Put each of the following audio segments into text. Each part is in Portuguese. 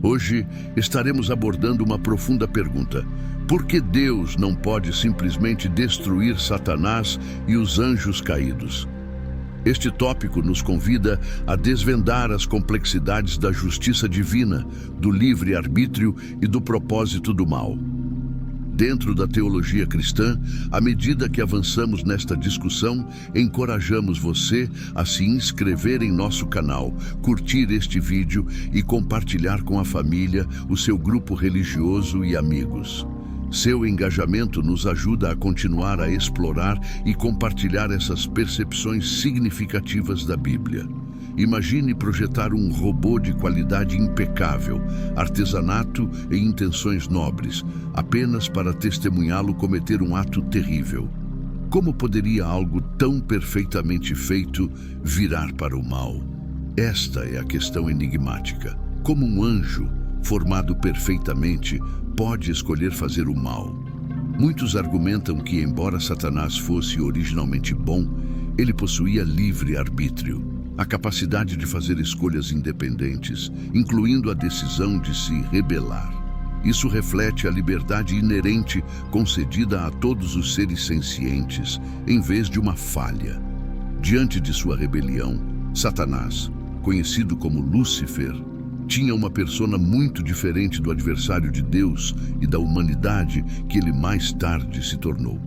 Hoje estaremos abordando uma profunda pergunta: por que Deus não pode simplesmente destruir Satanás e os anjos caídos? Este tópico nos convida a desvendar as complexidades da justiça divina, do livre-arbítrio e do propósito do mal. Dentro da teologia cristã, à medida que avançamos nesta discussão, encorajamos você a se inscrever em nosso canal, curtir este vídeo e compartilhar com a família, o seu grupo religioso e amigos. Seu engajamento nos ajuda a continuar a explorar e compartilhar essas percepções significativas da Bíblia. Imagine projetar um robô de qualidade impecável, artesanato e intenções nobres, apenas para testemunhá-lo cometer um ato terrível. Como poderia algo tão perfeitamente feito virar para o mal? Esta é a questão enigmática. Como um anjo, formado perfeitamente, pode escolher fazer o mal? Muitos argumentam que, embora Satanás fosse originalmente bom, ele possuía livre-arbítrio, a capacidade de fazer escolhas independentes, incluindo a decisão de se rebelar. Isso reflete a liberdade inerente concedida a todos os seres sencientes, em vez de uma falha. Diante de sua rebelião, Satanás, conhecido como Lúcifer, tinha uma persona muito diferente do adversário de Deus e da humanidade que ele mais tarde se tornou.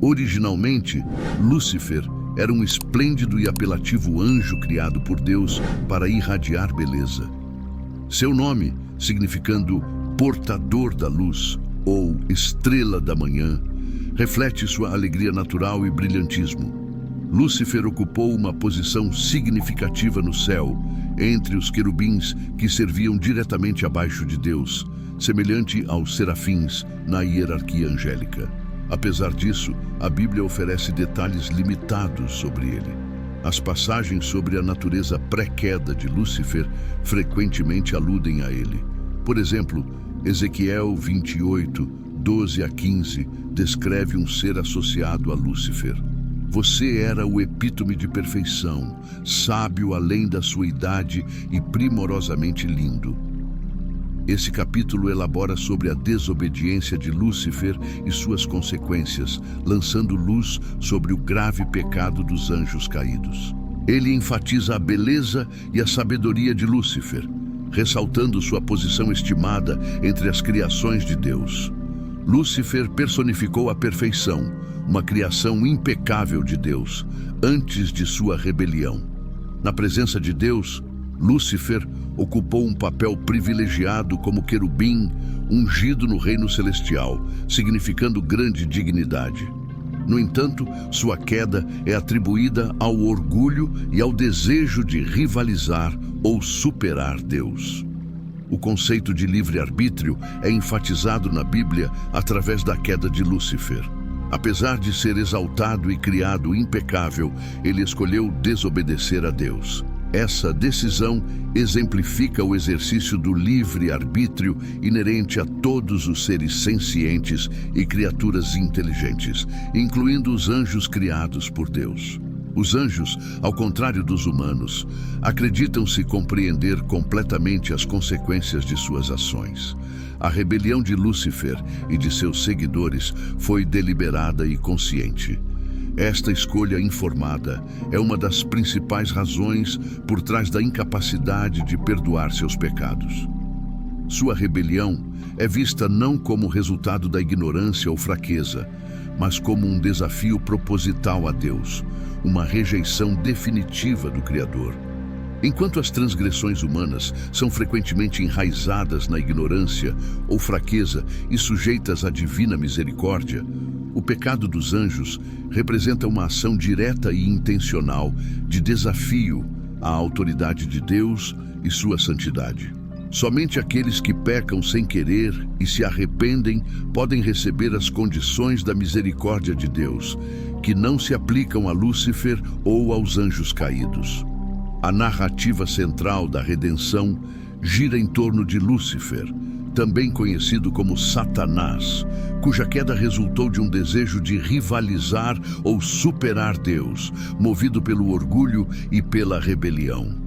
Originalmente, Lúcifer era um esplêndido e apelativo anjo criado por Deus para irradiar beleza. Seu nome, significando portador da luz ou estrela da manhã, reflete sua alegria natural e brilhantismo. Lúcifer ocupou uma posição significativa no céu, entre os querubins que serviam diretamente abaixo de Deus, semelhante aos serafins na hierarquia angélica. Apesar disso, a Bíblia oferece detalhes limitados sobre ele. As passagens sobre a natureza pré-queda de Lúcifer frequentemente aludem a ele. Por exemplo, Ezequiel 28, 12 a 15, descreve um ser associado a Lúcifer. Você era o epítome de perfeição, sábio além da sua idade e primorosamente lindo. Esse capítulo elabora sobre a desobediência de Lúcifer e suas consequências, lançando luz sobre o grave pecado dos anjos caídos. Ele enfatiza a beleza e a sabedoria de Lúcifer, ressaltando sua posição estimada entre as criações de Deus. Lúcifer personificou a perfeição, uma criação impecável de Deus, antes de sua rebelião. Na presença de Deus, Lúcifer ocupou um papel privilegiado como querubim, ungido no reino celestial, significando grande dignidade. No entanto, sua queda é atribuída ao orgulho e ao desejo de rivalizar ou superar Deus. O conceito de livre-arbítrio é enfatizado na Bíblia através da queda de Lúcifer. Apesar de ser exaltado e criado impecável, ele escolheu desobedecer a Deus. Essa decisão exemplifica o exercício do livre-arbítrio inerente a todos os seres sencientes e criaturas inteligentes, incluindo os anjos criados por Deus. Os anjos, ao contrário dos humanos, acreditam-se compreender completamente as consequências de suas ações. A rebelião de Lúcifer e de seus seguidores foi deliberada e consciente. Esta escolha informada é uma das principais razões por trás da incapacidade de perdoar seus pecados. Sua rebelião é vista não como resultado da ignorância ou fraqueza, mas como um desafio proposital a Deus, uma rejeição definitiva do Criador. Enquanto as transgressões humanas são frequentemente enraizadas na ignorância ou fraqueza e sujeitas à divina misericórdia, o pecado dos anjos representa uma ação direta e intencional de desafio à autoridade de Deus e sua santidade. Somente aqueles que pecam sem querer e se arrependem podem receber as condições da misericórdia de Deus, que não se aplicam a Lúcifer ou aos anjos caídos. A narrativa central da redenção gira em torno de Lúcifer, também conhecido como Satanás, cuja queda resultou de um desejo de rivalizar ou superar Deus, movido pelo orgulho e pela rebelião.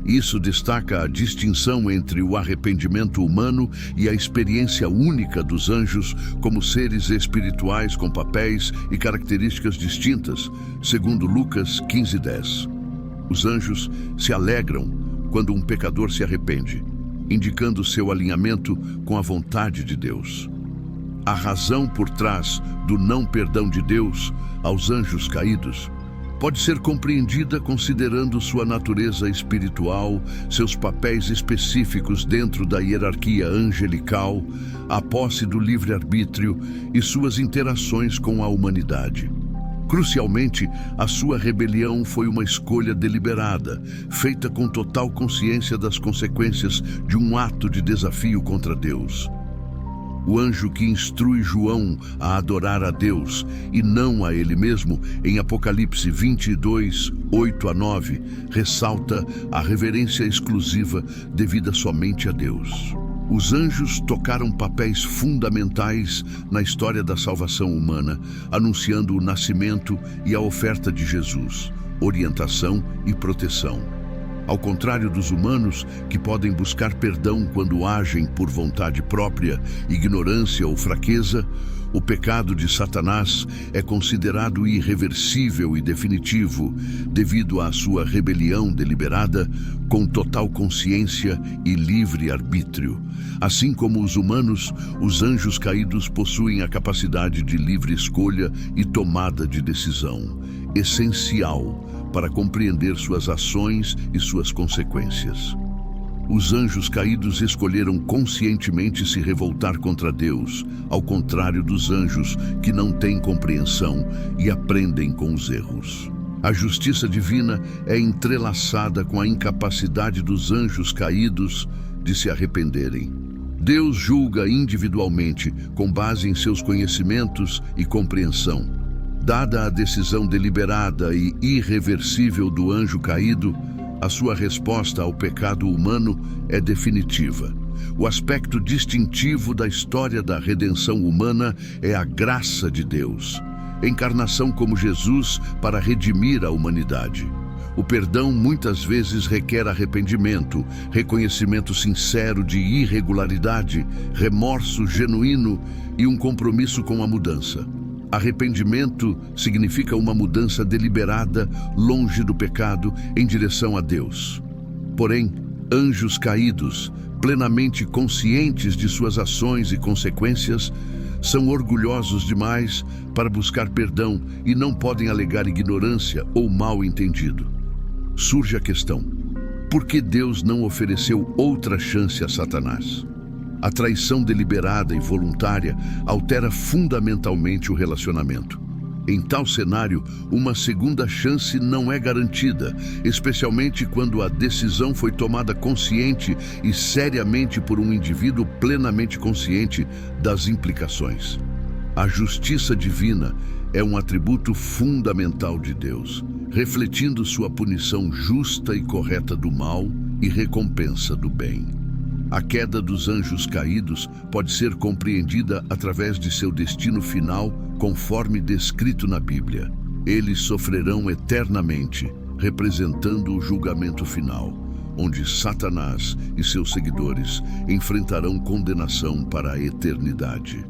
Isso destaca a distinção entre o arrependimento humano e a experiência única dos anjos como seres espirituais com papéis e características distintas, segundo Lucas 15:10. Os anjos se alegram quando um pecador se arrepende, indicando seu alinhamento com a vontade de Deus. A razão por trás do não perdão de Deus aos anjos caídos pode ser compreendida considerando sua natureza espiritual, seus papéis específicos dentro da hierarquia angelical, a posse do livre-arbítrio e suas interações com a humanidade. Crucialmente, a sua rebelião foi uma escolha deliberada, feita com total consciência das consequências de um ato de desafio contra Deus. O anjo que instrui João a adorar a Deus e não a ele mesmo, em Apocalipse 22, 8-9, ressalta a reverência exclusiva devida somente a Deus. Os anjos tocaram papéis fundamentais na história da salvação humana, anunciando o nascimento e a oferta de Jesus, orientação e proteção. Ao contrário dos humanos, que podem buscar perdão quando agem por vontade própria, ignorância ou fraqueza, o pecado de Satanás é considerado irreversível e definitivo, devido à sua rebelião deliberada, com total consciência e livre arbítrio. Assim como os humanos, os anjos caídos possuem a capacidade de livre escolha e tomada de decisão, essencial para compreender suas ações e suas consequências. Os anjos caídos escolheram conscientemente se revoltar contra Deus, ao contrário dos anjos que não têm compreensão e aprendem com os erros. A justiça divina é entrelaçada com a incapacidade dos anjos caídos de se arrependerem. Deus julga individualmente com base em seus conhecimentos e compreensão. Dada a decisão deliberada e irreversível do anjo caído, a sua resposta ao pecado humano é definitiva. O aspecto distintivo da história da redenção humana é a graça de Deus, encarnação como Jesus para redimir a humanidade. O perdão muitas vezes requer arrependimento, reconhecimento sincero de irregularidade, remorso genuíno e um compromisso com a mudança. Arrependimento significa uma mudança deliberada, longe do pecado, em direção a Deus. Porém, anjos caídos, plenamente conscientes de suas ações e consequências, são orgulhosos demais para buscar perdão e não podem alegar ignorância ou mal-entendido. Surge a questão: por que Deus não ofereceu outra chance a Satanás? A traição deliberada e voluntária altera fundamentalmente o relacionamento. Em tal cenário, uma segunda chance não é garantida, especialmente quando a decisão foi tomada consciente e seriamente por um indivíduo plenamente consciente das implicações. A justiça divina é um atributo fundamental de Deus, refletindo sua punição justa e correta do mal e recompensa do bem. A queda dos anjos caídos pode ser compreendida através de seu destino final, conforme descrito na Bíblia. Eles sofrerão eternamente, representando o julgamento final, onde Satanás e seus seguidores enfrentarão condenação para a eternidade.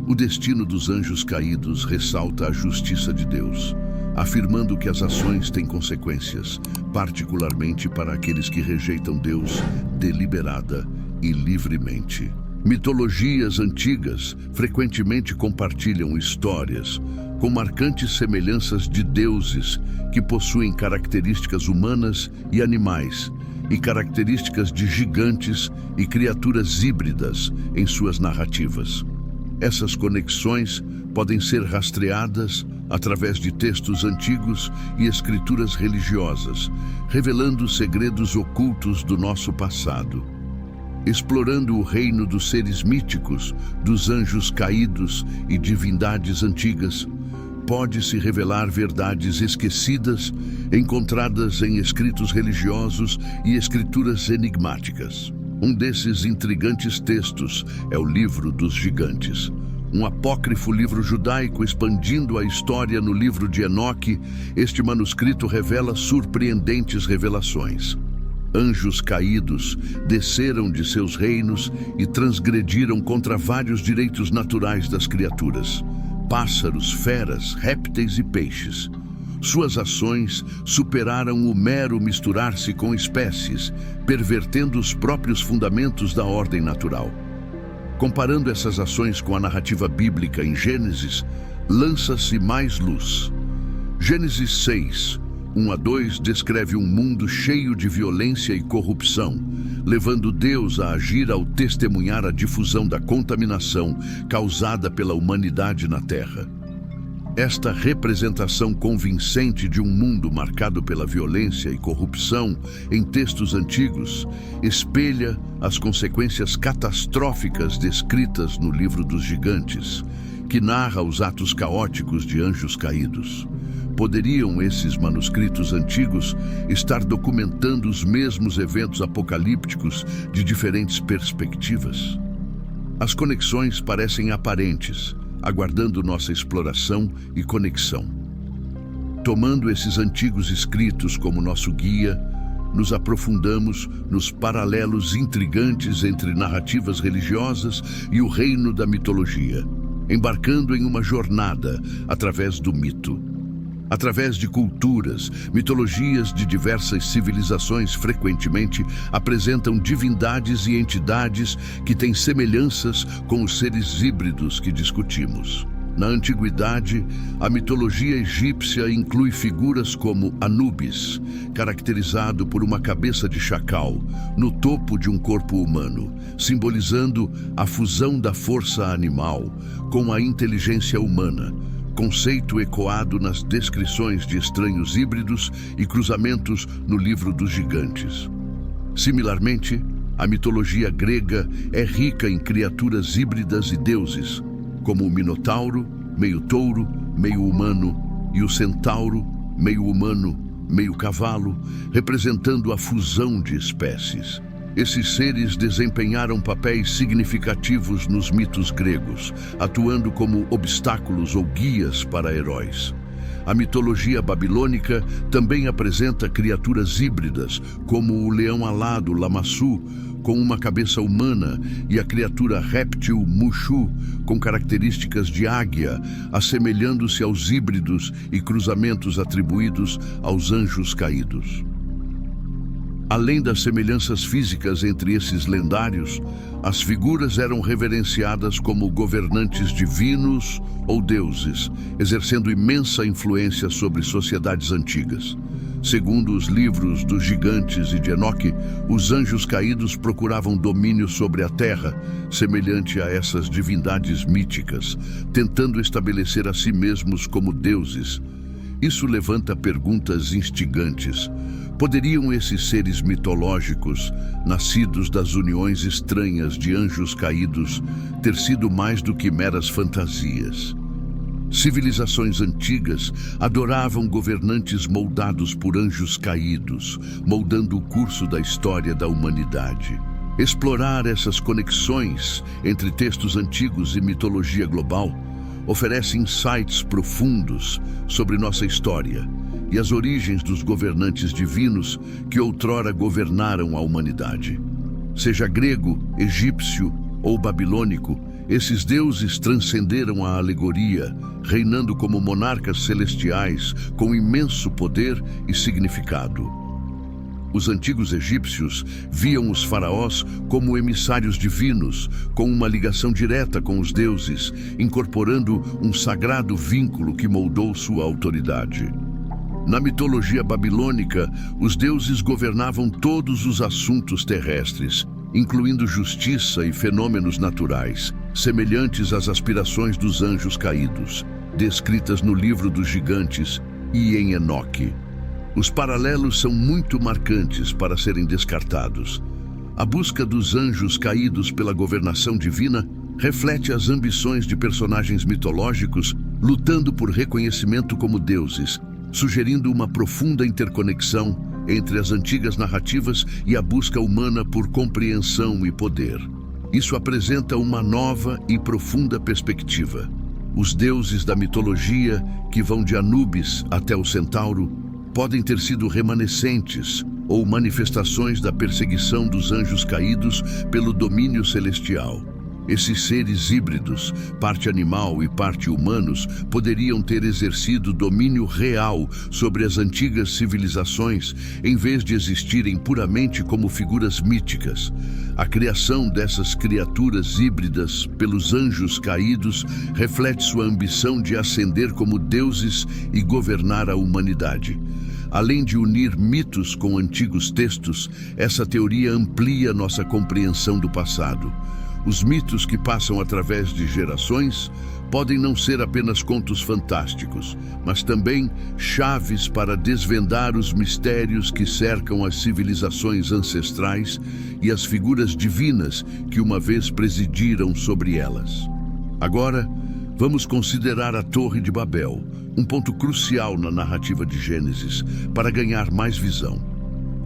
O destino dos anjos caídos ressalta a justiça de Deus, afirmando que as ações têm consequências, particularmente para aqueles que rejeitam Deus deliberada e livremente. Mitologias antigas frequentemente compartilham histórias com marcantes semelhanças de deuses que possuem características humanas e animais, e características de gigantes e criaturas híbridas em suas narrativas. Essas conexões podem ser rastreadas através de textos antigos e escrituras religiosas, revelando segredos ocultos do nosso passado. Explorando o reino dos seres míticos, dos anjos caídos e divindades antigas, pode-se revelar verdades esquecidas, encontradas em escritos religiosos e escrituras enigmáticas. Um desses intrigantes textos é o Livro dos Gigantes, um apócrifo livro judaico expandindo a história no livro de Enoque. Este manuscrito revela surpreendentes revelações. Anjos caídos desceram de seus reinos e transgrediram contra vários direitos naturais das criaturas: pássaros, feras, répteis e peixes. Suas ações superaram o mero misturar-se com espécies, pervertendo os próprios fundamentos da ordem natural. Comparando essas ações com a narrativa bíblica em Gênesis, lança-se mais luz. Gênesis 6, 1-2 descreve um mundo cheio de violência e corrupção, levando Deus a agir ao testemunhar a difusão da contaminação causada pela humanidade na Terra. Esta representação convincente de um mundo marcado pela violência e corrupção em textos antigos espelha as consequências catastróficas descritas no Livro dos Gigantes, que narra os atos caóticos de anjos caídos. Poderiam esses manuscritos antigos estar documentando os mesmos eventos apocalípticos de diferentes perspectivas? As conexões parecem aparentes, aguardando nossa exploração e conexão. Tomando esses antigos escritos como nosso guia, nos aprofundamos nos paralelos intrigantes entre narrativas religiosas e o reino da mitologia, embarcando em uma jornada através do mito. Através de culturas, mitologias de diversas civilizações frequentemente apresentam divindades e entidades que têm semelhanças com os seres híbridos que discutimos. Na antiguidade, a mitologia egípcia inclui figuras como Anubis, caracterizado por uma cabeça de chacal no topo de um corpo humano, simbolizando a fusão da força animal com a inteligência humana, conceito ecoado nas descrições de estranhos híbridos e cruzamentos no Livro dos Gigantes. Similarmente, a mitologia grega é rica em criaturas híbridas e deuses, como o Minotauro, meio touro, meio humano, e o Centauro, meio humano, meio cavalo, representando a fusão de espécies. Esses seres desempenharam papéis significativos nos mitos gregos, atuando como obstáculos ou guias para heróis. A mitologia babilônica também apresenta criaturas híbridas, como o leão alado Lamassu, com uma cabeça humana, e a criatura réptil Mushu, com características de águia, assemelhando-se aos híbridos e cruzamentos atribuídos aos anjos caídos. Além das semelhanças físicas entre esses lendários, as figuras eram reverenciadas como governantes divinos ou deuses, exercendo imensa influência sobre sociedades antigas. Segundo os livros dos Gigantes e de Enoque, os anjos caídos procuravam domínio sobre a terra, semelhante a essas divindades míticas, tentando estabelecer a si mesmos como deuses. Isso levanta perguntas instigantes. Poderiam esses seres mitológicos, nascidos das uniões estranhas de anjos caídos, ter sido mais do que meras fantasias? Civilizações antigas adoravam governantes moldados por anjos caídos, moldando o curso da história da humanidade. Explorar essas conexões entre textos antigos e mitologia global oferece insights profundos sobre nossa história e as origens dos governantes divinos que outrora governaram a humanidade. Seja grego, egípcio ou babilônico, esses deuses transcenderam a alegoria, reinando como monarcas celestiais com imenso poder e significado. Os antigos egípcios viam os faraós como emissários divinos, com uma ligação direta com os deuses, incorporando um sagrado vínculo que moldou sua autoridade. Na mitologia babilônica, os deuses governavam todos os assuntos terrestres, incluindo justiça e fenômenos naturais, semelhantes às aspirações dos anjos caídos, descritas no Livro dos Gigantes e em Enoque. Os paralelos são muito marcantes para serem descartados. A busca dos anjos caídos pela governação divina reflete as ambições de personagens mitológicos lutando por reconhecimento como deuses, sugerindo uma profunda interconexão entre as antigas narrativas e a busca humana por compreensão e poder. Isso apresenta uma nova e profunda perspectiva. Os deuses da mitologia, que vão de Anubis até o Centauro, podem ter sido remanescentes ou manifestações da perseguição dos anjos caídos pelo domínio celestial. Esses seres híbridos, parte animal e parte humanos, poderiam ter exercido domínio real sobre as antigas civilizações, em vez de existirem puramente como figuras míticas. A criação dessas criaturas híbridas pelos anjos caídos reflete sua ambição de ascender como deuses e governar a humanidade. Além de unir mitos com antigos textos, essa teoria amplia nossa compreensão do passado. Os mitos que passam através de gerações podem não ser apenas contos fantásticos, mas também chaves para desvendar os mistérios que cercam as civilizações ancestrais e as figuras divinas que uma vez presidiram sobre elas. Agora, vamos considerar a Torre de Babel, um ponto crucial na narrativa de Gênesis, para ganhar mais visão.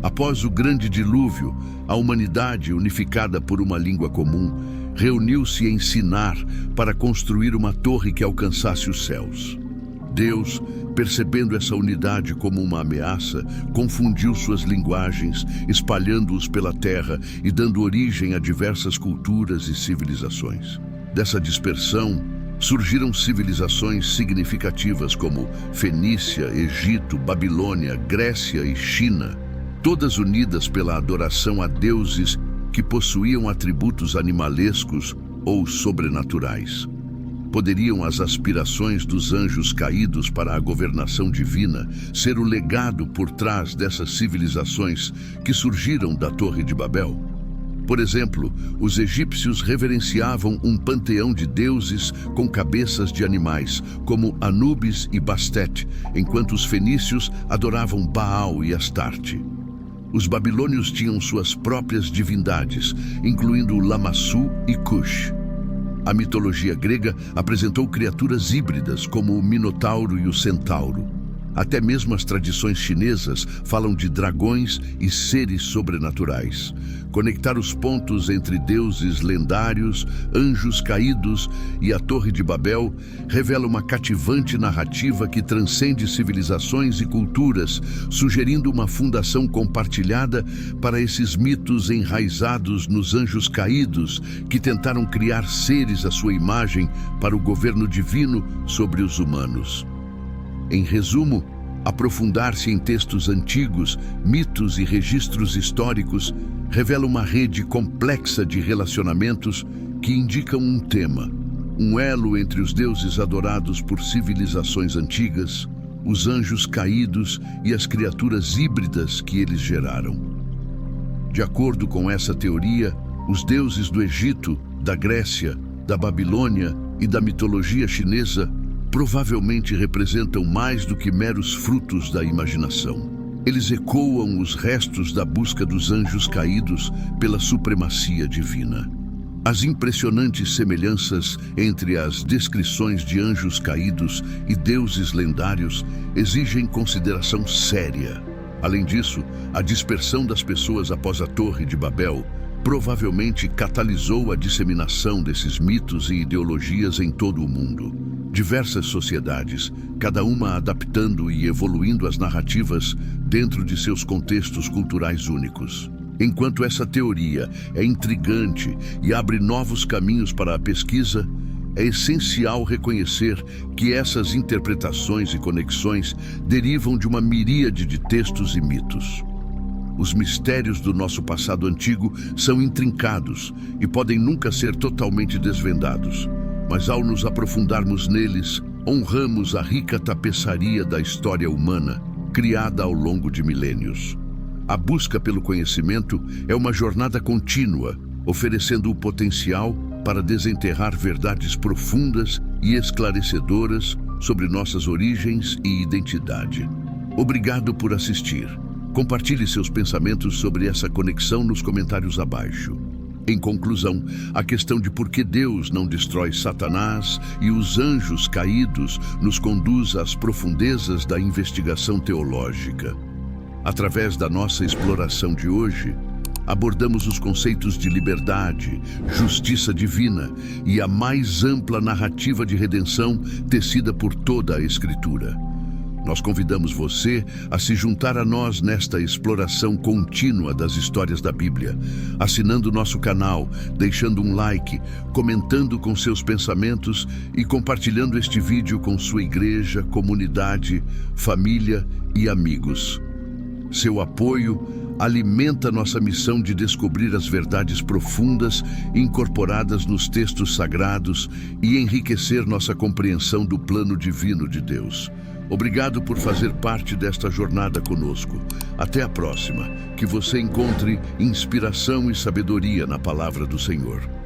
Após o grande dilúvio, a humanidade, unificada por uma língua comum, reuniu-se em Sinar para construir uma torre que alcançasse os céus. Deus, percebendo essa unidade como uma ameaça, confundiu suas linguagens, espalhando-os pela terra e dando origem a diversas culturas e civilizações. Dessa dispersão, surgiram civilizações significativas como Fenícia, Egito, Babilônia, Grécia e China, todas unidas pela adoração a deuses que possuíam atributos animalescos ou sobrenaturais. Poderiam as aspirações dos anjos caídos para a governação divina ser o legado por trás dessas civilizações que surgiram da Torre de Babel? Por exemplo, os egípcios reverenciavam um panteão de deuses com cabeças de animais, como Anubis e Bastet, enquanto os fenícios adoravam Baal e Astarte. Os babilônios tinham suas próprias divindades, incluindo Lamassu e Cush. A mitologia grega apresentou criaturas híbridas, como o Minotauro e o Centauro. Até mesmo as tradições chinesas falam de dragões e seres sobrenaturais. Conectar os pontos entre deuses lendários, anjos caídos e a Torre de Babel revela uma cativante narrativa que transcende civilizações e culturas, sugerindo uma fundação compartilhada para esses mitos enraizados nos anjos caídos que tentaram criar seres à sua imagem para o governo divino sobre os humanos. Em resumo, aprofundar-se em textos antigos, mitos e registros históricos revela uma rede complexa de relacionamentos que indicam um tema, um elo entre os deuses adorados por civilizações antigas, os anjos caídos e as criaturas híbridas que eles geraram. De acordo com essa teoria, os deuses do Egito, da Grécia, da Babilônia e da mitologia chinesa provavelmente representam mais do que meros frutos da imaginação. Eles ecoam os restos da busca dos anjos caídos pela supremacia divina. As impressionantes semelhanças entre as descrições de anjos caídos e deuses lendários exigem consideração séria. Além disso, a dispersão das pessoas após a Torre de Babel provavelmente catalisou a disseminação desses mitos e ideologias em todo o mundo. Diversas sociedades, cada uma adaptando e evoluindo as narrativas dentro de seus contextos culturais únicos. Enquanto essa teoria é intrigante e abre novos caminhos para a pesquisa, é essencial reconhecer que essas interpretações e conexões derivam de uma miríade de textos e mitos. Os mistérios do nosso passado antigo são intrincados e podem nunca ser totalmente desvendados, mas ao nos aprofundarmos neles, honramos a rica tapeçaria da história humana, criada ao longo de milênios. A busca pelo conhecimento é uma jornada contínua, oferecendo o potencial para desenterrar verdades profundas e esclarecedoras sobre nossas origens e identidade. Obrigado por assistir. Compartilhe seus pensamentos sobre essa conexão nos comentários abaixo. Em conclusão, a questão de por que Deus não destrói Satanás e os anjos caídos nos conduz às profundezas da investigação teológica. Através da nossa exploração de hoje, abordamos os conceitos de liberdade, justiça divina e a mais ampla narrativa de redenção tecida por toda a Escritura. Nós convidamos você a se juntar a nós nesta exploração contínua das histórias da Bíblia, assinando nosso canal, deixando um like, comentando com seus pensamentos e compartilhando este vídeo com sua igreja, comunidade, família e amigos. Seu apoio alimenta nossa missão de descobrir as verdades profundas incorporadas nos textos sagrados e enriquecer nossa compreensão do plano divino de Deus. Obrigado por fazer parte desta jornada conosco. Até a próxima. Que você encontre inspiração e sabedoria na palavra do Senhor.